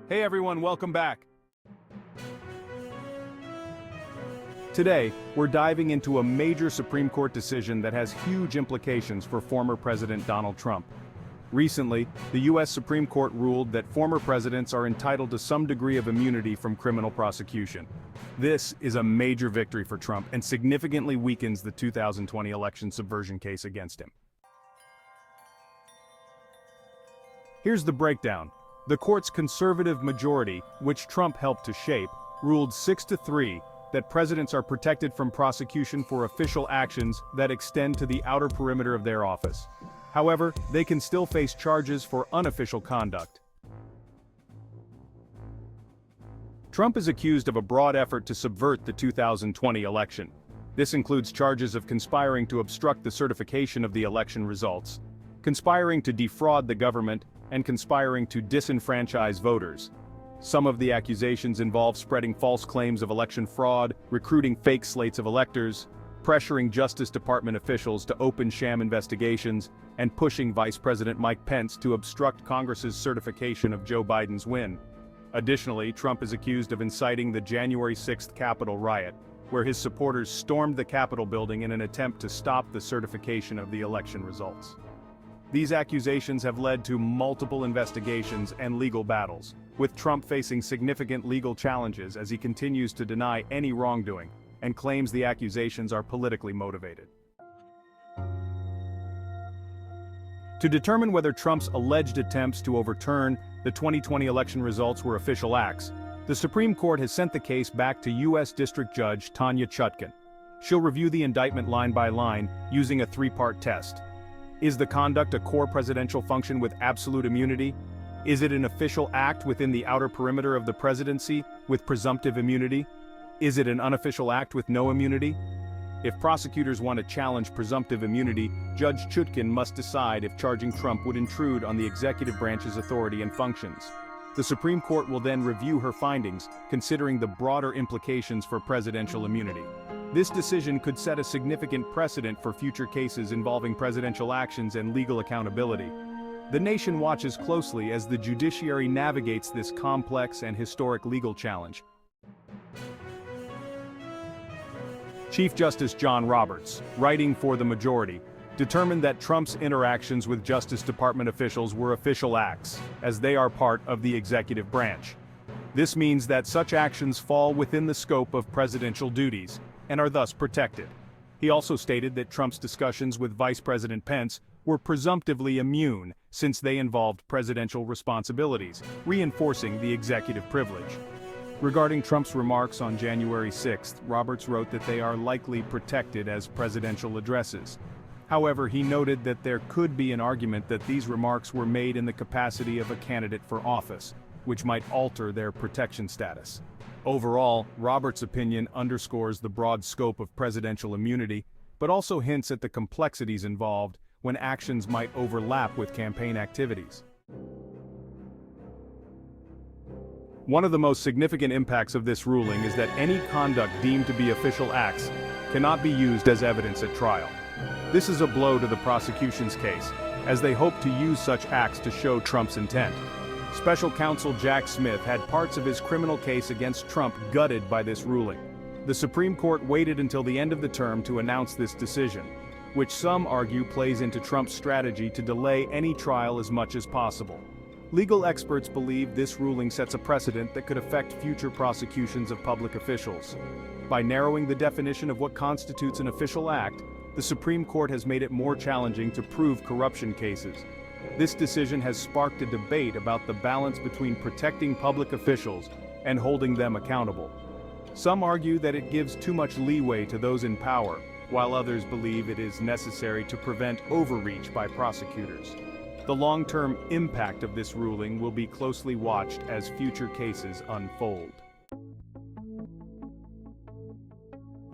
Hey everyone, welcome back. Today, we're diving into a major Supreme Court decision that has huge implications for former President Donald Trump. Recently, the U.S. Supreme Court ruled that former presidents are entitled to some degree of immunity from criminal prosecution. This is a major victory for Trump and significantly weakens the 2020 election subversion case against him. Here's the breakdown. The court's conservative majority, which Trump helped to shape, ruled 6-3 that presidents are protected from prosecution for official actions that extend to the outer perimeter of their office. However, they can still face charges for unofficial conduct. Trump is accused of a broad effort to subvert the 2020 election. This includes charges of conspiring to obstruct the certification of the election results, conspiring to defraud the government, and conspiring to disenfranchise voters. Some of the accusations involve spreading false claims of election fraud, recruiting fake slates of electors, pressuring Justice Department officials to open sham investigations, and pushing Vice President Mike Pence to obstruct Congress's certification of Joe Biden's win. Additionally, Trump is accused of inciting the January 6th Capitol riot, where his supporters stormed the Capitol building in an attempt to stop the certification of the election results. These accusations have led to multiple investigations and legal battles, with Trump facing significant legal challenges as he continues to deny any wrongdoing and claims the accusations are politically motivated. To determine whether Trump's alleged attempts to overturn the 2020 election results were official acts, the Supreme Court has sent the case back to U.S. District Judge Tanya Chutkan. She'll review the indictment line by line using a three-part test. Is the conduct a core presidential function with absolute immunity? Is it an official act within the outer perimeter of the presidency with presumptive immunity? Is it an unofficial act with no immunity? If prosecutors want to challenge presumptive immunity, Judge Chutkan must decide if charging Trump would intrude on the executive branch's authority and functions. The Supreme Court will then review her findings, considering the broader implications for presidential immunity. This decision could set a significant precedent for future cases involving presidential actions and legal accountability. The nation watches closely as the judiciary navigates this complex and historic legal challenge. Chief Justice John Roberts, writing for the majority, determined that Trump's interactions with Justice Department officials were official acts, as they are part of the executive branch. This means that such actions fall within the scope of presidential duties, and are thus protected. He also stated that Trump's discussions with Vice President Pence were presumptively immune since they involved presidential responsibilities, reinforcing the executive privilege. Regarding Trump's remarks on January 6th, Roberts wrote that they are likely protected as presidential addresses. However, he noted that there could be an argument that these remarks were made in the capacity of a candidate for office, which might alter their protection status. Overall, Roberts' opinion underscores the broad scope of presidential immunity, but also hints at the complexities involved when actions might overlap with campaign activities. One of the most significant impacts of this ruling is that any conduct deemed to be official acts cannot be used as evidence at trial. This is a blow to the prosecution's case, as they hope to use such acts to show Trump's intent. Special counsel Jack Smith had parts of his criminal case against Trump gutted by this ruling. The Supreme Court waited until the end of the term to announce this decision, which some argue plays into Trump's strategy to delay any trial as much as possible. Legal experts believe this ruling sets a precedent that could affect future prosecutions of public officials. By narrowing the definition of what constitutes an official act, the Supreme Court has made it more challenging to prove corruption cases. This decision has sparked a debate about the balance between protecting public officials and holding them accountable. Some argue that it gives too much leeway to those in power, while others believe it is necessary to prevent overreach by prosecutors. The long-term impact of this ruling will be closely watched as future cases unfold.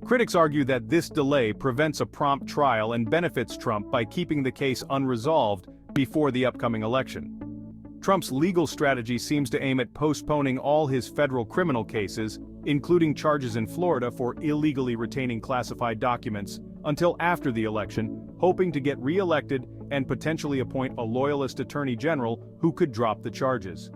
Critics argue that this delay prevents a prompt trial and benefits Trump by keeping the case unresolved before the upcoming election. Trump's legal strategy seems to aim at postponing all his federal criminal cases, including charges in Florida for illegally retaining classified documents, until after the election, hoping to get re-elected and potentially appoint a loyalist attorney general who could drop the charges.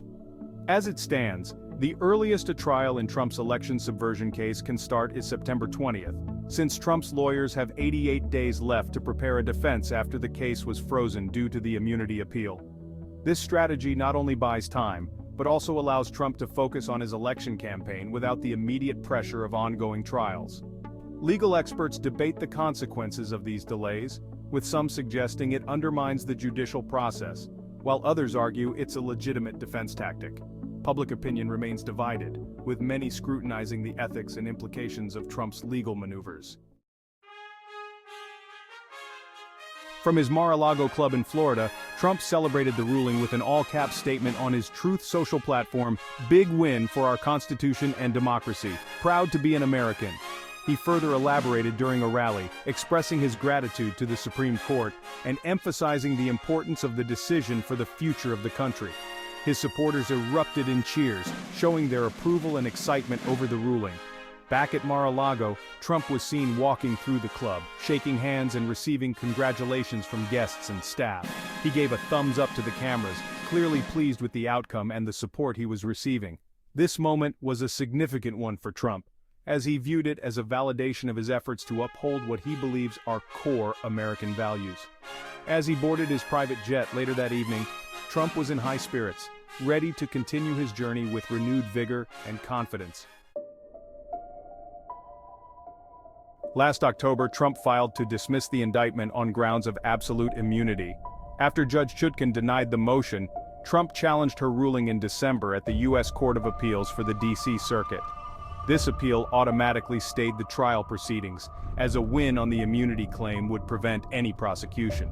As it stands, the earliest a trial in Trump's election subversion case can start is September 20th, since Trump's lawyers have 88 days left to prepare a defense after the case was frozen due to the immunity appeal. This strategy not only buys time, but also allows Trump to focus on his election campaign without the immediate pressure of ongoing trials. Legal experts debate the consequences of these delays, with some suggesting it undermines the judicial process, while others argue it's a legitimate defense tactic. Public opinion remains divided, with many scrutinizing the ethics and implications of Trump's legal maneuvers. From his Mar-a-Lago club in Florida, Trump celebrated the ruling with an all-caps statement on his Truth Social platform, "Big win for our Constitution and democracy. Proud to be an American." He further elaborated during a rally, expressing his gratitude to the Supreme Court and emphasizing the importance of the decision for the future of the country. His supporters erupted in cheers, showing their approval and excitement over the ruling. Back at Mar-a-Lago, Trump was seen walking through the club, shaking hands and receiving congratulations from guests and staff. He gave a thumbs up to the cameras, clearly pleased with the outcome and the support he was receiving. This moment was a significant one for Trump, as he viewed it as a validation of his efforts to uphold what he believes are core American values. As he boarded his private jet later that evening, Trump was in high spirits, ready to continue his journey with renewed vigor and confidence. Last October, Trump filed to dismiss the indictment on grounds of absolute immunity. After Judge Chutkan denied the motion, Trump challenged her ruling in December at the U.S. Court of Appeals for the D.C. Circuit. This appeal automatically stayed the trial proceedings, as a win on the immunity claim would prevent any prosecution.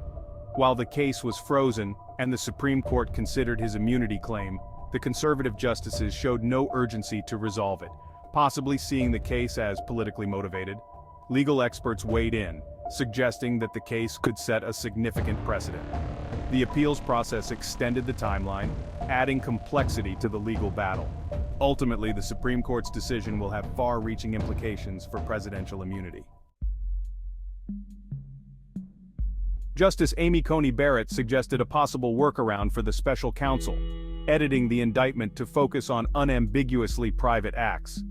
While the case was frozen, and the Supreme Court considered his immunity claim, the conservative justices showed no urgency to resolve it, possibly seeing the case as politically motivated. Legal experts weighed in, suggesting that the case could set a significant precedent. The appeals process extended the timeline, adding complexity to the legal battle. Ultimately, the Supreme Court's decision will have far-reaching implications for presidential immunity. Justice Amy Coney Barrett suggested a possible workaround for the special counsel, editing the indictment to focus on unambiguously private acts.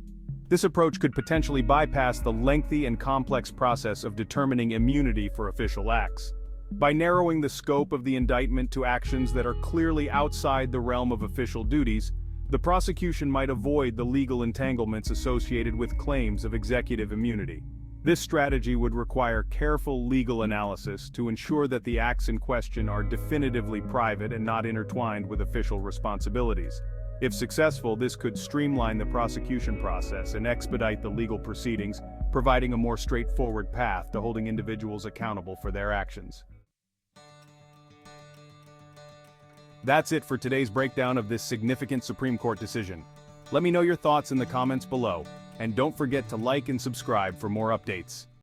This approach could potentially bypass the lengthy and complex process of determining immunity for official acts. By narrowing the scope of the indictment to actions that are clearly outside the realm of official duties, the prosecution might avoid the legal entanglements associated with claims of executive immunity. This strategy would require careful legal analysis to ensure that the acts in question are definitively private and not intertwined with official responsibilities. If successful, this could streamline the prosecution process and expedite the legal proceedings, providing a more straightforward path to holding individuals accountable for their actions. That's it for today's breakdown of this significant Supreme Court decision. Let me know your thoughts in the comments below, and don't forget to like and subscribe for more updates.